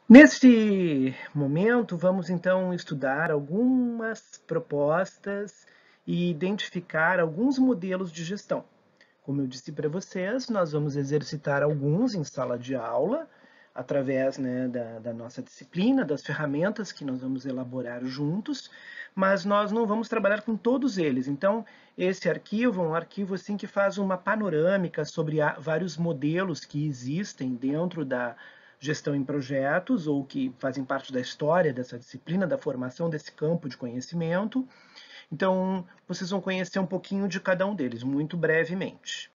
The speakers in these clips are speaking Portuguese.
Neste momento, vamos então estudar algumas propostas e identificar alguns modelos de gestão. Como eu disse para vocês, nós vamos exercitar alguns em sala de aula, através da nossa disciplina, das ferramentas que nós vamos elaborar juntos, mas nós não vamos trabalhar com todos eles. Então, esse arquivo é um arquivo assim, que faz uma panorâmica sobre vários modelos que existem dentro da gestão em projetos, ou que fazem parte da história dessa disciplina, da formação desse campo de conhecimento. Então, vocês vão conhecer um pouquinho de cada um deles, muito brevemente.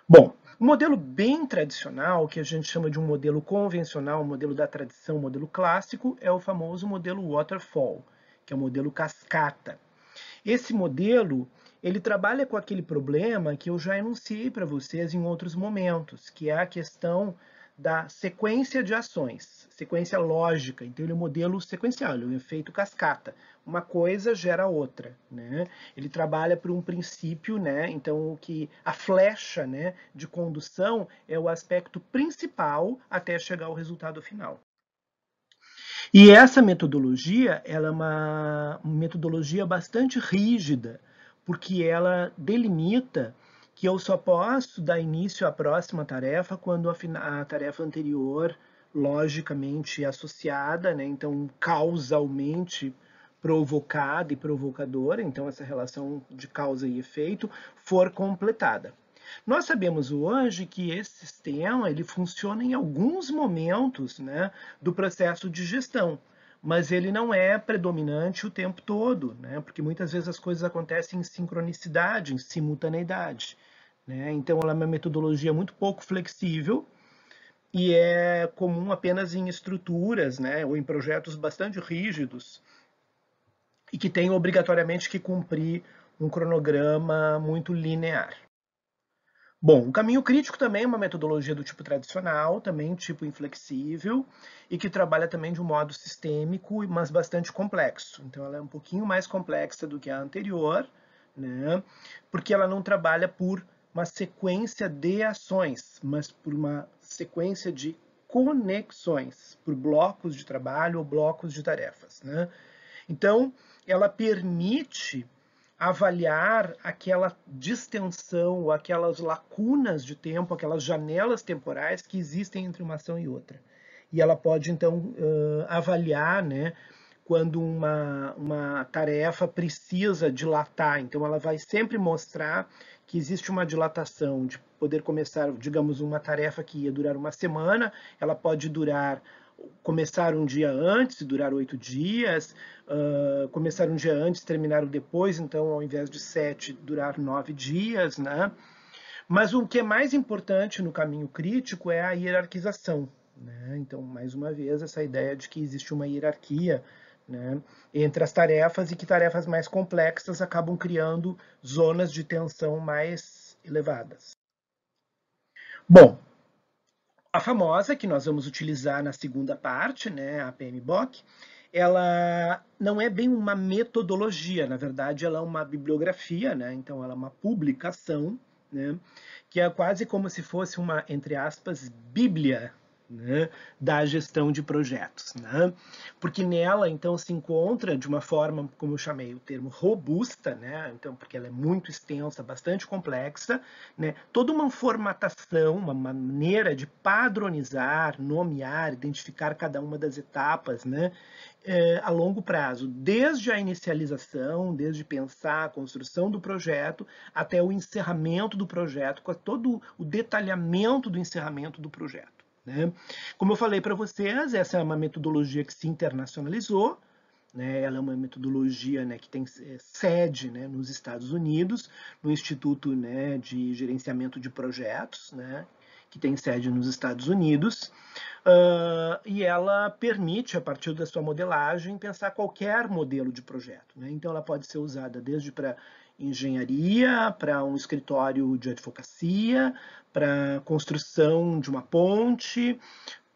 Bom, o modelo bem tradicional, que a gente chama de um modelo convencional, um modelo da tradição, um modelo clássico, é o famoso modelo waterfall, que é o modelo cascata. Esse modelo, ele trabalha com aquele problema que eu já enunciei para vocês em outros momentos, que é a questão da sequência de ações, sequência lógica. Então, ele é um modelo sequencial, ele é um efeito cascata. Uma coisa gera outra, né? Ele trabalha por um princípio, né? Então, o que a flecha, né, de condução é o aspecto principal até chegar ao resultado final. E essa metodologia, ela é uma metodologia bastante rígida, porque ela delimita que eu só posso dar início à próxima tarefa quando a tarefa anterior, logicamente associada, né, então causalmente provocada e provocadora, então essa relação de causa e efeito, for completada. Nós sabemos hoje que esse sistema ele funciona em alguns momentos, né, do processo de gestão, mas ele não é predominante o tempo todo, né, porque muitas vezes as coisas acontecem em sincronicidade, em simultaneidade. Né? Então, ela é uma metodologia muito pouco flexível e é comum apenas em estruturas, né, ou em projetos bastante rígidos e que têm obrigatoriamente que cumprir um cronograma muito linear. Bom, o caminho crítico também é uma metodologia do tipo tradicional, também tipo inflexível, e que trabalha também de um modo sistêmico, mas bastante complexo. Então, ela é um pouquinho mais complexa do que a anterior, né? Porque ela não trabalha por uma sequência de ações, mas por uma sequência de conexões, por blocos de trabalho ou blocos de tarefas, né? Então, ela permite avaliar aquela distensão, ou aquelas lacunas de tempo, aquelas janelas temporais que existem entre uma ação e outra. E ela pode, então, avaliar, né, quando uma tarefa precisa dilatar. Então, ela vai sempre mostrar que existe uma dilatação de poder começar, digamos, uma tarefa que ia durar uma semana, ela pode começar um dia antes e durar 8 dias, começar um dia antes e terminar depois, então ao invés de 7, durar 9 dias, né? Mas o que é mais importante no caminho crítico é a hierarquização. Né? Então, mais uma vez, essa ideia de que existe uma hierarquia, né, entre as tarefas e que tarefas mais complexas acabam criando zonas de tensão mais elevadas. Bom, a famosa, que nós vamos utilizar na segunda parte, né, a PMBOK, ela não é bem uma metodologia, na verdade ela é uma bibliografia, né, então ela é uma publicação, né, que é quase como se fosse uma, entre aspas, bíblia, né, da gestão de projetos, né? Porque nela então se encontra de uma forma, como eu chamei o termo, robusta, né? Então porque ela é muito extensa, bastante complexa, né? Toda uma formatação, uma maneira de padronizar, nomear, identificar cada uma das etapas, né? A longo prazo, desde a inicialização, desde pensar a construção do projeto até o encerramento do projeto, com todo o detalhamento do encerramento do projeto. Né? Como eu falei para vocês, essa é uma metodologia que se internacionalizou, né? Ela é uma metodologia, né, que tem sede, né, nos Estados Unidos, no Instituto, né, de Gerenciamento de Projetos, né, que tem sede nos Estados Unidos, e ela permite, a partir da sua modelagem, pensar qualquer modelo de projeto. Né? Então, ela pode ser usada desde para engenharia, para um escritório de advocacia, para construção de uma ponte,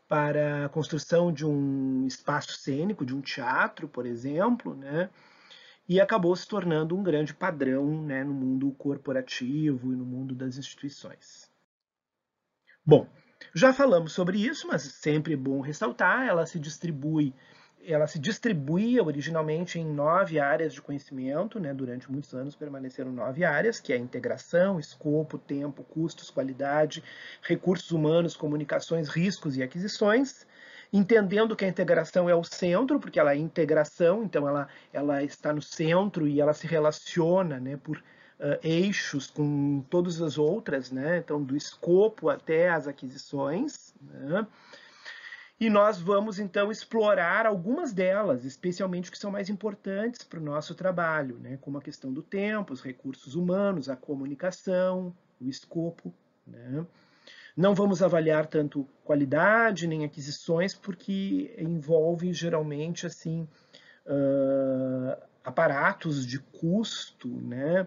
para a construção de um espaço cênico, de um teatro, por exemplo, né? E acabou se tornando um grande padrão, né, no mundo corporativo e no mundo das instituições. Bom, Já falamos sobre isso, mas sempre é bom ressaltar, ela se distribuía originalmente em 9 áreas de conhecimento, né? Durante muitos anos permaneceram 9 áreas, que é integração, escopo, tempo, custos, qualidade, recursos humanos, comunicações, riscos e aquisições, entendendo que a integração é o centro, porque ela é integração, então ela está no centro e ela se relaciona, né, por eixos com todas as outras, né? Então, do escopo até as aquisições, né? E nós vamos, então, explorar algumas delas, especialmente que são mais importantes para o nosso trabalho, né? Como a questão do tempo, os recursos humanos, a comunicação, o escopo, né? Não vamos avaliar tanto qualidade nem aquisições, porque envolve geralmente assim aparatos de custo, né?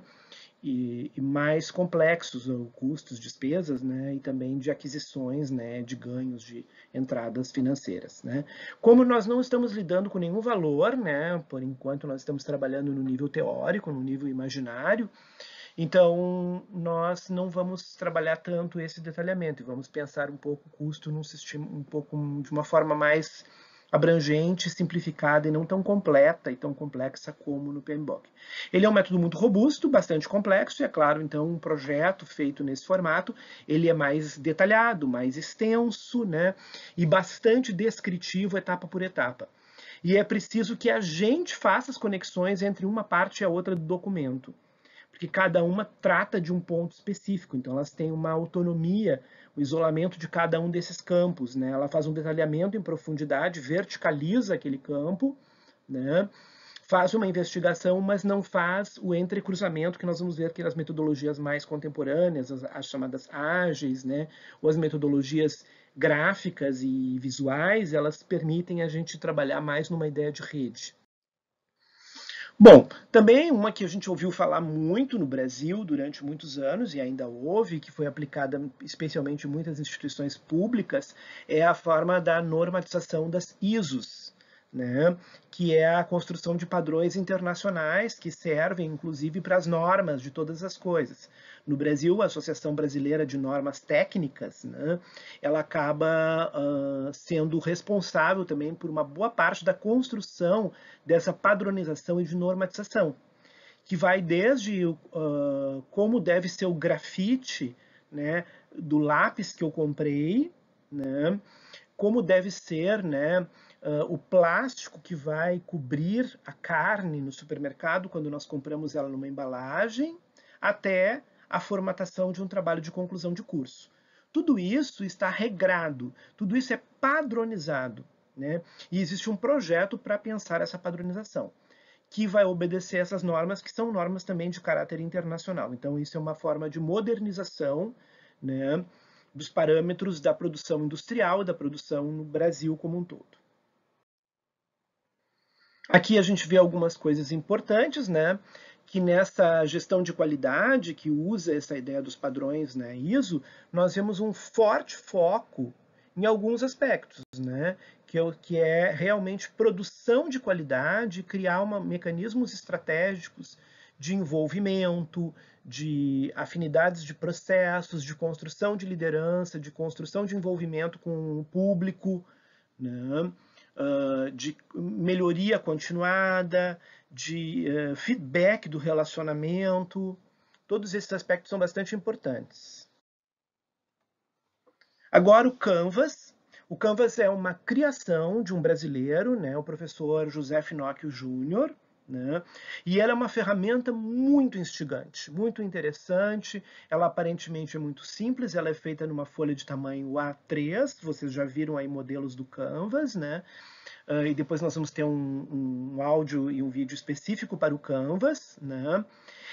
E mais complexos, custos, despesas, né, e também de aquisições, né, de ganhos de entradas financeiras, né. Como nós não estamos lidando com nenhum valor, né, por enquanto nós estamos trabalhando no nível teórico, no nível imaginário, então nós não vamos trabalhar tanto esse detalhamento e vamos pensar um pouco o custo num sistema, um pouco de uma forma mais abrangente, simplificada e não tão completa e tão complexa como no PMBOK. Ele é um método muito robusto, bastante complexo, e é claro, então, um projeto feito nesse formato, ele é mais detalhado, mais extenso, né, e bastante descritivo etapa por etapa. E é preciso que a gente faça as conexões entre uma parte e a outra do documento, porque cada uma trata de um ponto específico, então elas têm uma autonomia, o isolamento de cada um desses campos, né? Ela faz um detalhamento em profundidade, verticaliza aquele campo, né? Faz uma investigação, mas não faz o entrecruzamento que nós vamos ver aqui nas metodologias mais contemporâneas, as chamadas ágeis, né? Ou as metodologias gráficas e visuais, elas permitem a gente trabalhar mais numa ideia de rede. Bom, também uma que a gente ouviu falar muito no Brasil durante muitos anos, e ainda houve, que foi aplicada especialmente em muitas instituições públicas, é a forma da normatização das ISOs, né? Que é a construção de padrões internacionais que servem, inclusive, para as normas de todas as coisas. No Brasil, a Associação Brasileira de Normas Técnicas, né, ela acaba sendo responsável também por uma boa parte da construção dessa padronização e de normatização, que vai desde como deve ser o grafite, né, do lápis que eu comprei, né, como deve ser, né, o plástico que vai cobrir a carne no supermercado quando nós compramos ela numa embalagem, até a formatação de um trabalho de conclusão de curso. Tudo isso está regrado, tudo isso é padronizado, né? E existe um projeto para pensar essa padronização, que vai obedecer essas normas, que são normas também de caráter internacional. Então, isso é uma forma de modernização, né, dos parâmetros da produção industrial e da produção no Brasil como um todo. Aqui a gente vê algumas coisas importantes, né? Que nessa gestão de qualidade, que usa essa ideia dos padrões, né, ISO, nós vemos um forte foco em alguns aspectos, né? Que é realmente produção de qualidade, criar mecanismos estratégicos de envolvimento, de afinidades de processos, de construção de liderança, de construção de envolvimento com o público, né? De melhoria continuada, de feedback do relacionamento. Todos esses aspectos são bastante importantes. Agora o Canvas. O Canvas é uma criação de um brasileiro, né, o professor José Finocchio Júnior, né? E ela é uma ferramenta muito instigante, muito interessante. Ela aparentemente é muito simples, ela é feita numa folha de tamanho A3, vocês já viram aí modelos do Canvas, né? E depois nós vamos ter um áudio e um vídeo específico para o Canvas, né?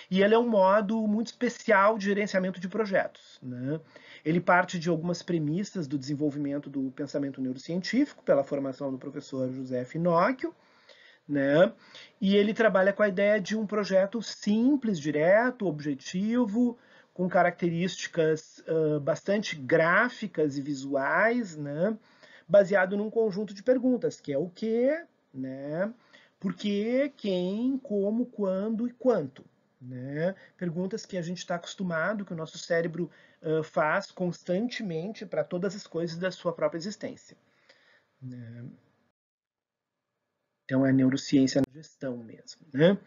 E ele é um modo muito especial de gerenciamento de projetos, né? Ele parte de algumas premissas do desenvolvimento do pensamento neurocientífico, pela formação do professor José Finocchio, né? E ele trabalha com a ideia de um projeto simples, direto, objetivo, com características bastante gráficas e visuais, né? Baseado num conjunto de perguntas, que é o que, né? Por quê, quem, como, quando e quanto. Né? Perguntas que a gente está acostumado, que o nosso cérebro faz constantemente para todas as coisas da sua própria existência, né? Então é neurociência na gestão mesmo, né?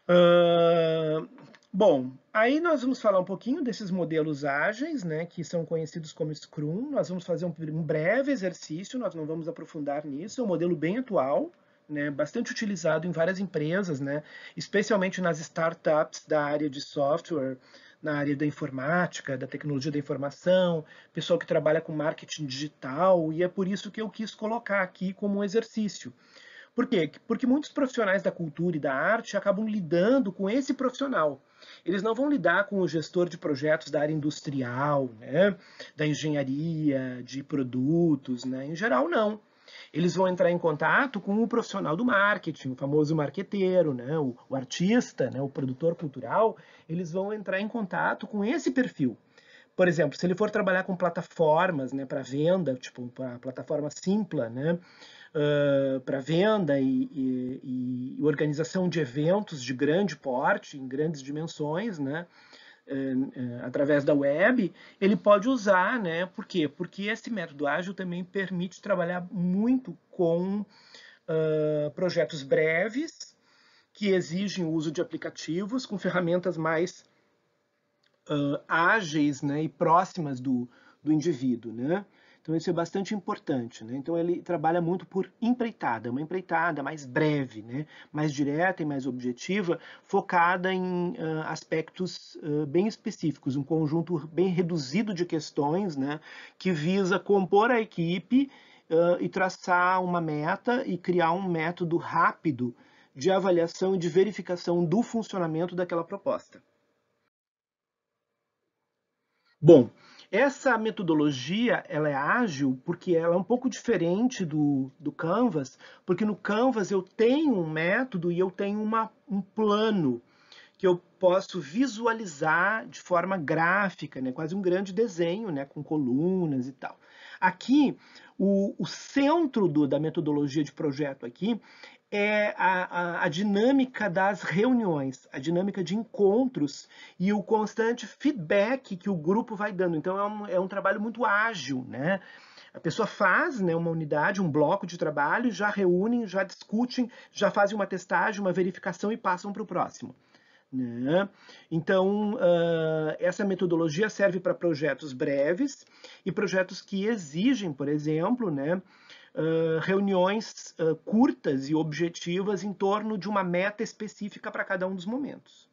Uh, bom, aí nós vamos falar um pouquinho desses modelos ágeis, né, que são conhecidos como Scrum. Nós vamos fazer um breve exercício, nós não vamos aprofundar nisso, é um modelo bem atual, né, bastante utilizado em várias empresas, né, especialmente nas startups da área de software, na área da informática, da tecnologia da informação, pessoal que trabalha com marketing digital, e é por isso que eu quis colocar aqui como um exercício. Por quê? Porque muitos profissionais da cultura e da arte acabam lidando com esse profissional. Eles não vão lidar com o gestor de projetos da área industrial, né? Da engenharia, de produtos, né? Em geral, não. Eles vão entrar em contato com o profissional do marketing, o famoso marqueteiro, né? O artista, né? O produtor cultural. Eles vão entrar em contato com esse perfil. Por exemplo, se ele for trabalhar com plataformas, né, para venda, tipo a plataforma Simpla, né, para venda e organização de eventos de grande porte, em grandes dimensões, né, através da web, ele pode usar, né? Por quê? Porque esse método ágil também permite trabalhar muito com projetos breves, que exigem o uso de aplicativos, com ferramentas mais ágeis, né, e próximas do indivíduo, né? Então isso é bastante importante, né? Então ele trabalha muito por empreitada, uma empreitada mais breve, né? Mais direta e mais objetiva, focada em aspectos bem específicos, um conjunto bem reduzido de questões, né? Que visa compor a equipe e traçar uma meta e criar um método rápido de avaliação e de verificação do funcionamento daquela proposta. Bom, essa metodologia ela é ágil porque ela é um pouco diferente do Canvas, porque no Canvas eu tenho um método e eu tenho um plano que eu posso visualizar de forma gráfica, né? Quase um grande desenho, né? Com colunas e tal. Aqui, o centro da metodologia de projeto aqui é a dinâmica das reuniões, a dinâmica de encontros e o constante feedback que o grupo vai dando. Então, é um trabalho muito ágil, né? A pessoa faz, né, uma unidade, um bloco de trabalho, já reúnem, já discutem, já fazem uma testagem, uma verificação e passam para o próximo, né? Então, essa metodologia serve para projetos breves e projetos que exigem, por exemplo, né, reuniões curtas e objetivas em torno de uma meta específica para cada um dos momentos.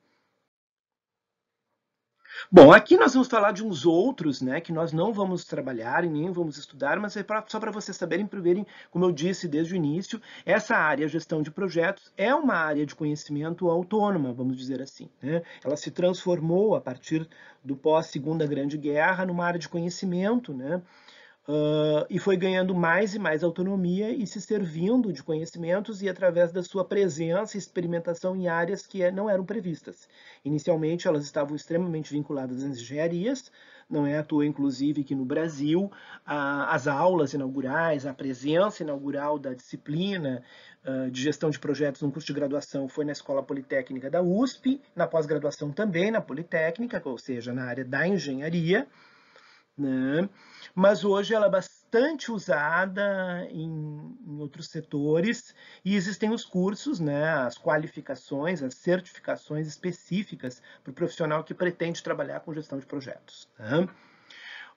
Bom, aqui nós vamos falar de uns outros, né, que nós não vamos trabalhar e nem vamos estudar, mas é só para vocês saberem, verem, como eu disse desde o início, essa área, gestão de projetos, é uma área de conhecimento autônoma, vamos dizer assim, né? Ela se transformou a partir do pós-Segunda Grande Guerra numa área de conhecimento, né? E foi ganhando mais e mais autonomia e se servindo de conhecimentos e através da sua presença e experimentação em áreas que não eram previstas. Inicialmente, elas estavam extremamente vinculadas às engenharias, não é à toa, inclusive, que no Brasil as aulas inaugurais, a presença inaugural da disciplina de gestão de projetos no curso de graduação foi na Escola Politécnica da USP, na pós-graduação também na Politécnica, ou seja, na área da engenharia, né? Mas hoje ela é bastante usada em outros setores e existem os cursos, né, as qualificações, as certificações específicas para o profissional que pretende trabalhar com gestão de projetos, né?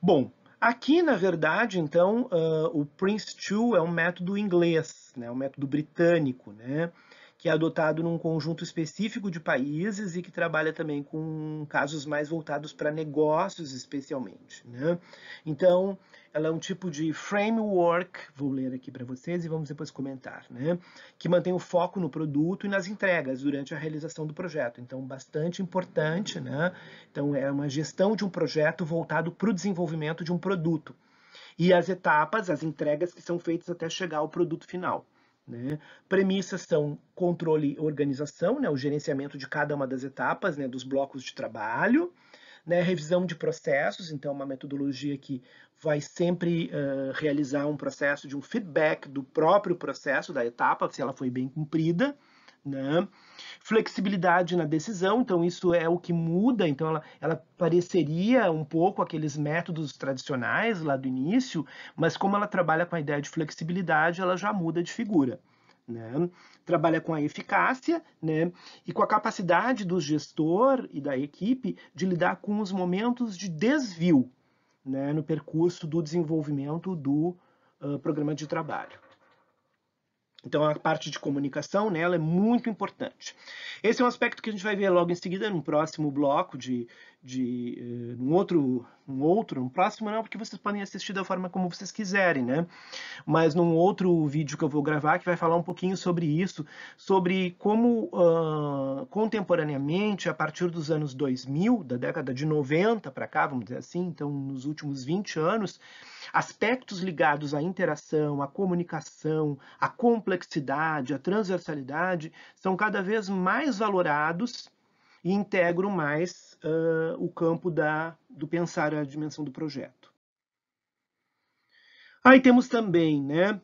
Bom, aqui na verdade, então, o Prince2 é um método inglês, né, um método britânico, né, que é adotado num conjunto específico de países e que trabalha também com casos mais voltados para negócios, especialmente, né? Então, ela é um tipo de framework, vou ler aqui para vocês e vamos depois comentar, né? Que mantém o foco no produto e nas entregas durante a realização do projeto. Então, bastante importante, né? Então, é uma gestão de um projeto voltado para o desenvolvimento de um produto. E as etapas, as entregas que são feitas até chegar ao produto final, né? Premissas são controle e organização, né? O gerenciamento de cada uma das etapas, né? Dos blocos de trabalho, né? Revisão de processos, então uma metodologia que vai sempre realizar um processo de um feedback do próprio processo, da etapa, se ela foi bem cumprida, né? Flexibilidade na decisão, então isso é o que muda, então ela pareceria um pouco aqueles métodos tradicionais lá do início, mas como ela trabalha com a ideia de flexibilidade, ela já muda de figura. Né? Trabalha com a eficácia, né? E com a capacidade do gestor e da equipe de lidar com os momentos de desvio, né? No percurso do desenvolvimento do programa de trabalho. Então, a parte de comunicação nela é muito importante. Esse é um aspecto que a gente vai ver logo em seguida, no próximo bloco, no próximo não, porque vocês podem assistir da forma como vocês quiserem, né? Mas num outro vídeo que eu vou gravar, que vai falar um pouquinho sobre isso, sobre como contemporaneamente, a partir dos anos 2000, da década de 90 para cá, vamos dizer assim, então nos últimos 20 anos, aspectos ligados à interação, à comunicação, à complexidade, à transversalidade, são cada vez mais valorados e integram mais o campo do pensar a dimensão do projeto. Aí temos também, né,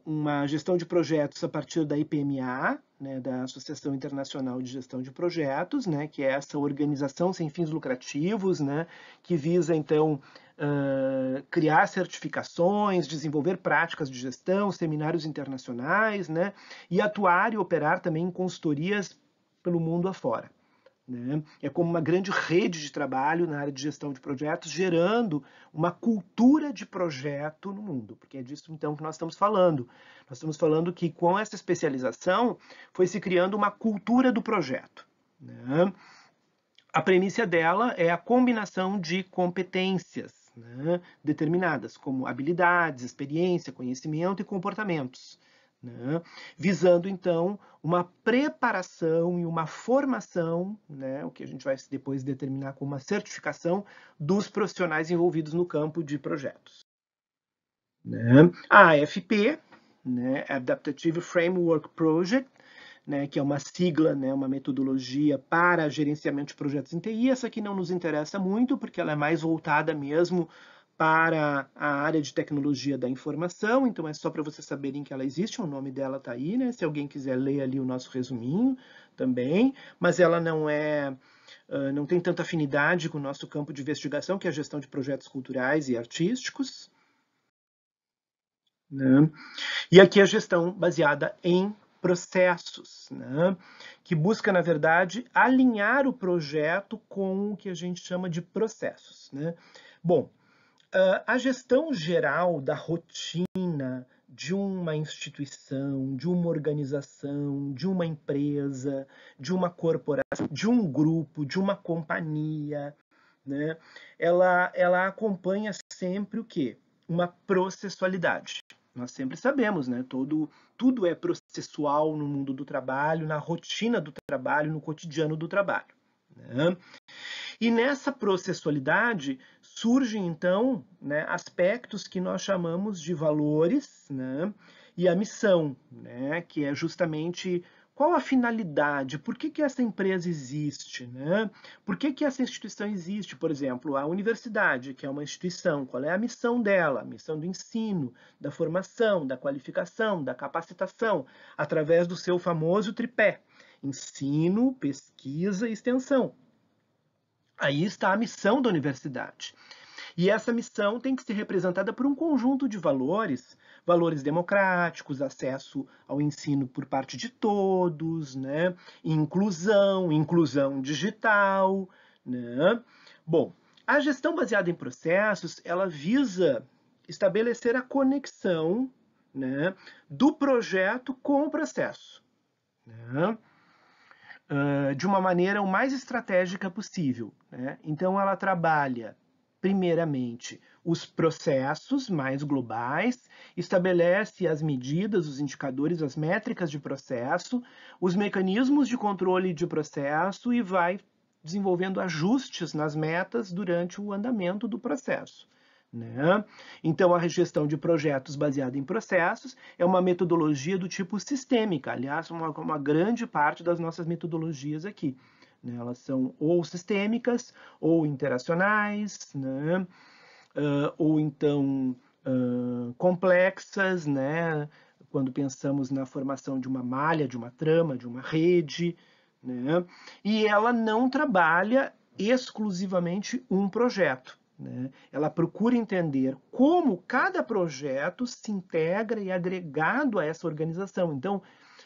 uma gestão de projetos a partir da IPMA, né, da Associação Internacional de Gestão de Projetos, né, que é essa organização sem fins lucrativos, né, que visa, então, criar certificações, desenvolver práticas de gestão, seminários internacionais, né, e atuar e operar também em consultorias pelo mundo afora. Né? É como uma grande rede de trabalho na área de gestão de projetos, gerando uma cultura de projeto no mundo, porque é disso então que nós estamos falando. Nós estamos falando que com essa especialização foi se criando uma cultura do projeto. Né? A premissa dela é a combinação de competências, né, determinadas, como habilidades, experiência, conhecimento e comportamentos. Né, visando, então, uma preparação e uma formação, né, o que a gente vai depois determinar como uma certificação dos profissionais envolvidos no campo de projetos. Né. A AFP, né, Adaptive Framework Project, né, que é uma sigla, né, uma metodologia para gerenciamento de projetos em TI. Essa aqui não nos interessa muito, porque ela é mais voltada mesmo para a área de tecnologia da informação, então é só para vocês saberem que ela existe, o nome dela está aí, né? Se alguém quiser ler ali o nosso resuminho também, mas ela não tem tanta afinidade com o nosso campo de investigação, que é a gestão de projetos culturais e artísticos. Né? E aqui a gestão baseada em processos, né? Que busca, na verdade, alinhar o projeto com o que a gente chama de processos. Né? Bom, a gestão geral da rotina de uma instituição, de uma organização, de uma empresa, de uma corporação, de um grupo, de uma companhia, né? Ela acompanha sempre o quê? Uma processualidade. Nós sempre sabemos, né? Tudo é processual no mundo do trabalho, na rotina do trabalho, no cotidiano do trabalho. Né? E nessa processualidade surgem, então, né, aspectos que nós chamamos de valores, né, e a missão, né, que é justamente qual a finalidade, por que essa empresa existe, né? Por que essa instituição existe? Por exemplo, a universidade, que é uma instituição, qual é a missão dela? A missão do ensino, da formação, da qualificação, da capacitação, através do seu famoso tripé: ensino, pesquisa e extensão. Aí está a missão da universidade. E essa missão tem que ser representada por um conjunto de valores, valores democráticos, acesso ao ensino por parte de todos, né? Inclusão digital, né? Bom, a gestão baseada em processos, ela visa estabelecer a conexão, né, do projeto com o processo, né? De uma maneira o mais estratégica possível. Né? Então, ela trabalha, primeiramente, os processos mais globais, estabelece as medidas, os indicadores, as métricas de processo, os mecanismos de controle de processo e vai desenvolvendo ajustes nas metas durante o andamento do processo. Né? Então, a gestão de projetos baseada em processos é uma metodologia do tipo sistêmica. Aliás, uma grande parte das nossas metodologias aqui. Né? Elas são ou sistêmicas, ou interacionais, né? Ou então complexas, né? quando pensamos na formação de uma malha, de uma trama, de uma rede, né? E ela não trabalha exclusivamente um projeto, né? Ela procura entender como cada projeto se integra e é agregado a essa organização. Então,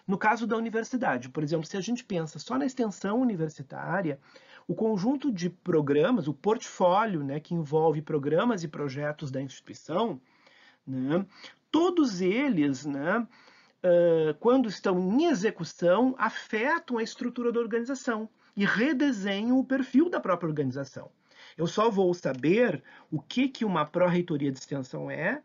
no caso da universidade, por exemplo, se a gente pensa só na extensão universitária, o conjunto de programas, o portfólio, né, que envolve programas e projetos da instituição, né, todos eles, né, quando estão em execução, afetam a estrutura da organização e redesenham o perfil da própria organização. Eu só vou saber o que uma pró-reitoria de extensão é,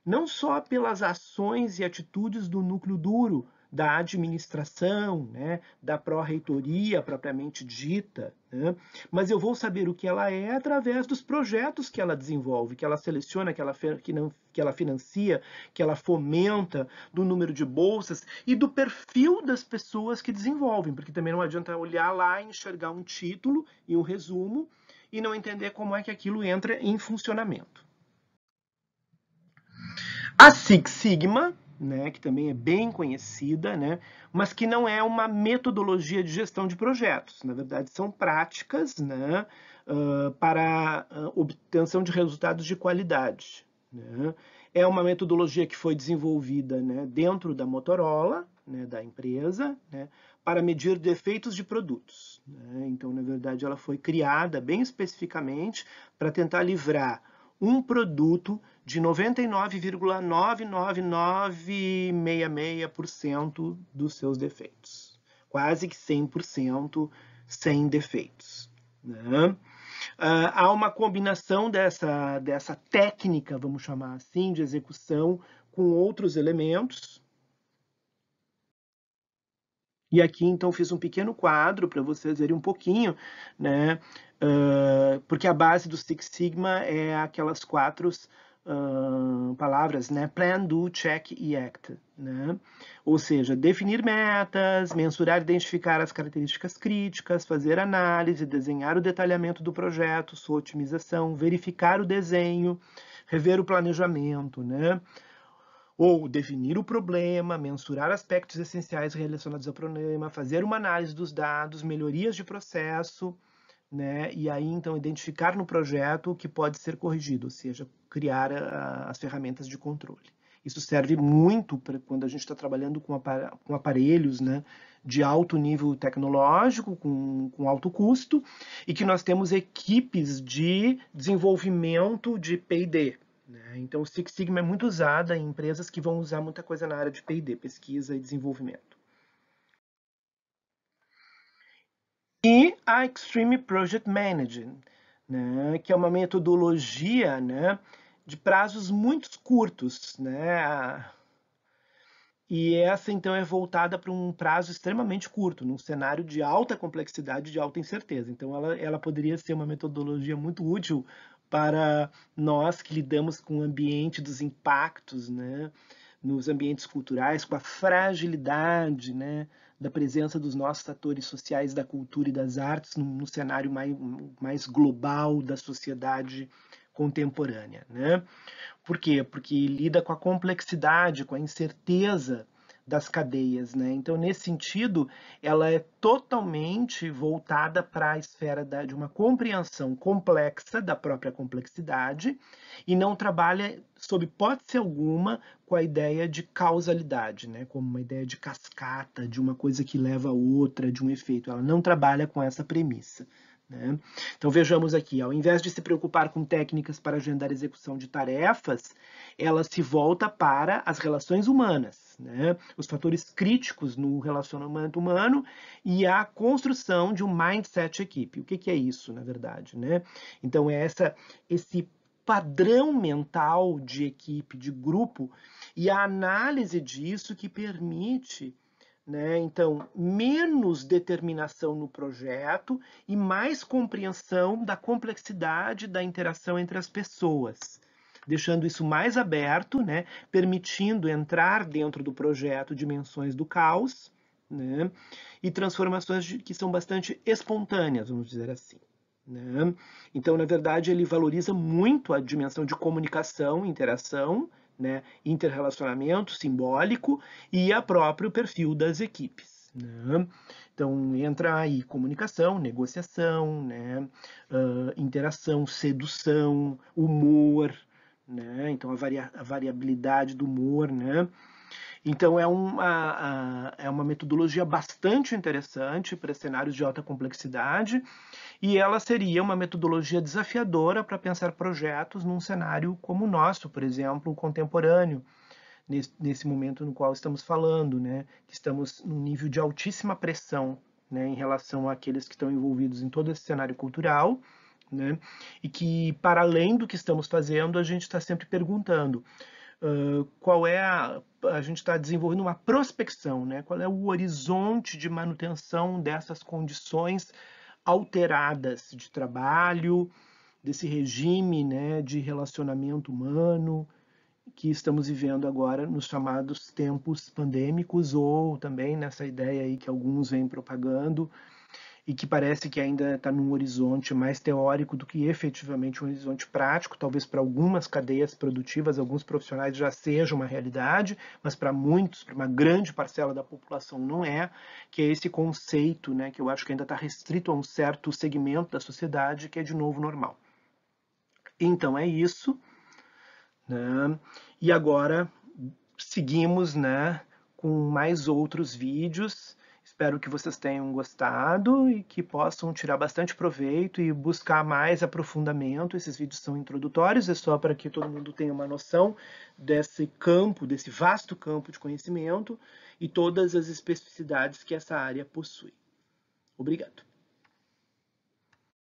não só pelas ações e atitudes do núcleo duro, da administração, né, da pró-reitoria propriamente dita, né, mas eu vou saber o que ela é através dos projetos que ela desenvolve, que ela seleciona, que ela financia, que ela fomenta, do número de bolsas e do perfil das pessoas que desenvolvem, porque também não adianta olhar lá e enxergar um título e um resumo e não entender como é que aquilo entra em funcionamento. A Six Sigma, né, que também é bem conhecida, né, mas que não é uma metodologia de gestão de projetos. Na verdade, são práticas, né, para obtenção de resultados de qualidade, né. É uma metodologia que foi desenvolvida, né, dentro da Motorola, né, da empresa, né, para medir defeitos de produtos, né. Então, na verdade, ela foi criada bem especificamente para tentar livrar um produto de 99,99966% dos seus defeitos. Quase que 100% sem defeitos, né? Há uma combinação dessa técnica, vamos chamar assim, de execução com outros elementos. E aqui, então, fiz um pequeno quadro para vocês verem um pouquinho, né? Porque a base do Six Sigma é aquelas quatro palavras, né? Plan, Do, Check e Act, né? Ou seja, definir metas, mensurar e identificar as características críticas, fazer análise, desenhar o detalhamento do projeto, sua otimização, verificar o desenho, rever o planejamento, né? Ou definir o problema, mensurar aspectos essenciais relacionados ao problema, fazer uma análise dos dados, melhorias de processo, né? E aí, então, identificar no projeto o que pode ser corrigido, ou seja, criar as ferramentas de controle. Isso serve muito para quando a gente está trabalhando com aparelhos, né, de alto nível tecnológico, com alto custo, e que nós temos equipes de desenvolvimento de P&D. Então, o Six Sigma é muito usada em empresas que vão usar muita coisa na área de P&D, pesquisa e desenvolvimento. E a Extreme Project Management, né, que é uma metodologia, né, de prazos muito curtos, né, e essa, então, é voltada para um prazo extremamente curto, num cenário de alta complexidade, de alta incerteza. Então, ela poderia ser uma metodologia muito útil para nós que lidamos com o ambiente dos impactos, né, nos ambientes culturais, com a fragilidade, né, da presença dos nossos atores sociais da cultura e das artes no cenário mais global da sociedade contemporânea, né? Por quê? Porque lida com a complexidade, com a incerteza das cadeias, né? Então, nesse sentido, ela é totalmente voltada para a esfera de uma compreensão complexa da própria complexidade e não trabalha, sob hipótese alguma, com a ideia de causalidade, né? Como uma ideia de cascata, de uma coisa que leva a outra, de um efeito. Ela não trabalha com essa premissa. Né? Então vejamos aqui, ao invés de se preocupar com técnicas para agendar a execução de tarefas, ela se volta para as relações humanas, né? Os fatores críticos no relacionamento humano e a construção de um mindset equipe. O que é isso, na verdade? Né? Então é esse padrão mental de equipe, de grupo, e a análise disso que permite, né, então, menos determinação no projeto e mais compreensão da complexidade da interação entre as pessoas, deixando isso mais aberto, né, permitindo entrar dentro do projeto dimensões do caos, né, e transformações que são bastante espontâneas, vamos dizer assim. Né? Então, na verdade, ele valoriza muito a dimensão de comunicação, interação, né, interrelacionamento simbólico e a próprio perfil das equipes, né? Então entra aí comunicação, negociação, né, interação, sedução, humor, né? Então a variabilidade do humor, né? Então é uma metodologia bastante interessante para cenários de alta complexidade e ela seria uma metodologia desafiadora para pensar projetos num cenário como o nosso, por exemplo, contemporâneo, nesse momento no qual estamos falando, né? Que estamos num nível de altíssima pressão, né, em relação àqueles que estão envolvidos em todo esse cenário cultural, né? E que, para além do que estamos fazendo, a gente está sempre perguntando qual é a gente está desenvolvendo uma prospecção, né? Qual é o horizonte de manutenção dessas condições alteradas de trabalho, desse regime, né, de relacionamento humano que estamos vivendo agora nos chamados tempos pandêmicos, ou também nessa ideia aí que alguns vêm propagando e que parece que ainda está num horizonte mais teórico do que efetivamente um horizonte prático. Talvez para algumas cadeias produtivas, alguns profissionais já seja uma realidade, mas para muitos, para uma grande parcela da população não é, que é esse conceito, né, que eu acho que ainda está restrito a um certo segmento da sociedade, que é de novo normal. Então é isso, né? E agora seguimos, né, com mais outros vídeos. Espero que vocês tenham gostado e que possam tirar bastante proveito e buscar mais aprofundamento. Esses vídeos são introdutórios, é só para que todo mundo tenha uma noção desse campo, desse vasto campo de conhecimento e todas as especificidades que essa área possui. Obrigado.